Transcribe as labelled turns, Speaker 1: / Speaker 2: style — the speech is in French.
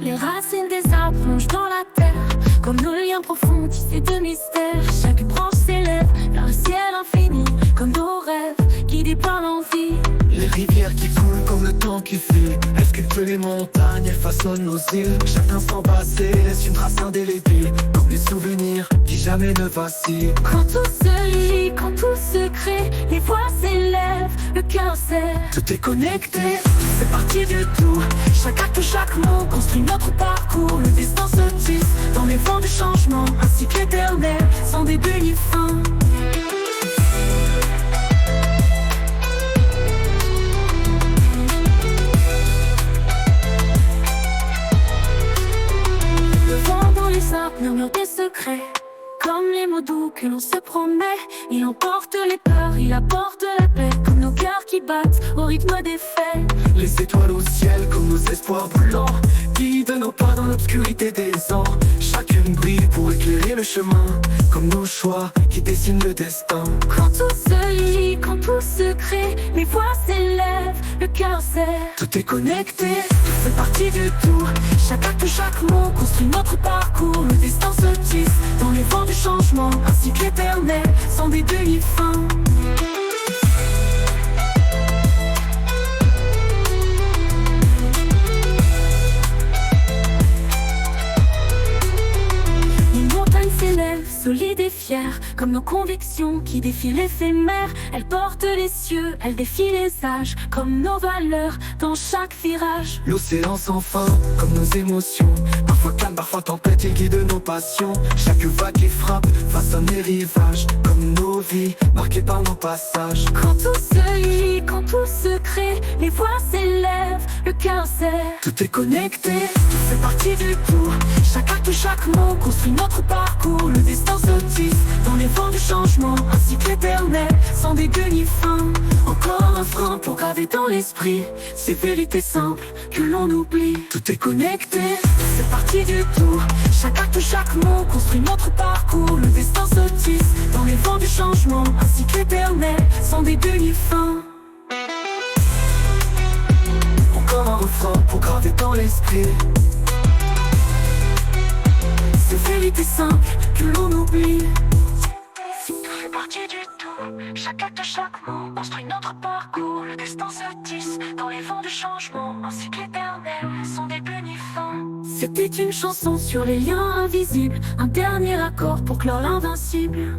Speaker 1: Les racines des arbres plongent dans la terre, comme nos liens profonds tissés de mystère. Chaque branche s'élève vers le ciel infini, comme nos rêves qui déploient l'envie.
Speaker 2: Les rivières qui coulent comme le temps qui file, elles sculptent les montagnes, elles façonnent nos îles. Chaque instant passé laisse une trace indélébile, comme les souvenirs qui jamais ne vacillent.
Speaker 1: Quand tout se lit, quand tout se crée, les voix s'élèvent, le cœur serre.
Speaker 2: Tout est connecté, c'est parti du tout. Chaque acte, chaque mot construit notre parcours. Le destin se tisse dans les vents du changement, ainsi que l'éternel, sans début ni fin.
Speaker 1: Le vent dans les arbres murmure des secrets, comme les mots doux que l'on se promet. Il emporte les peurs, il apporte la paix, comme nos cœurs qui battent au rythme des faits.
Speaker 2: Les étoiles au ciel comme nos espoirs brûlants guident nos pas dans l'obscurité des ans. Chacune brille pour éclairer le chemin, comme nos choix qui dessinent le destin.
Speaker 1: Quand tout se lit, quand tout se crée, les voix s'élèvent, le cœur serre.
Speaker 2: Tout est connecté, c'est parti du tout. Chaque acte, chaque mot construit notre parcours. Le destin se tisse dans les vents du changement, ainsi que l'éternel, sans début ni fin.
Speaker 1: Solide et fière, comme nos convictions qui défient l'éphémère. Elle porte les cieux, elle défie les âges, comme nos valeurs dans chaque virage.
Speaker 2: L'océan sans fin, comme nos émotions, parfois calme, parfois tempête, il guide nos passions. Chaque vague qui frappe façonne les rivages, comme nos vies marquées par nos passages.
Speaker 1: Quand tout se lit, quand tout se crée, les voix s'élèvent, le cœur serre.
Speaker 2: Tout est connecté, c'est parti du tout. Chaque acte, chaque mot construit notre parcours. Le destin se tisse dans les vents du changement, ainsi que l'éternel, sans début ni fin. Encore un frein pour graver dans l'esprit ces vérités simples que l'on oublie. Tout est connecté,
Speaker 1: c'est parti du tout. Chaque acte, chaque mot construit notre parcours. Le destin se tisse dans les vents du changement, ainsi que l'éternel, sans début ni fin.
Speaker 2: encore un refrain pour graver dans l'esprit
Speaker 1: ces vérités simples que l'on oublie.
Speaker 3: Tout fait partie du tout, chaque acte, chaque mot construit notre parcours. Le destin se tisse dans les vents du changement, ainsi que l'éternel, sans début ni fin.
Speaker 1: C'était une chanson sur les liens invisibles, un dernier accord pour clore l'invincible.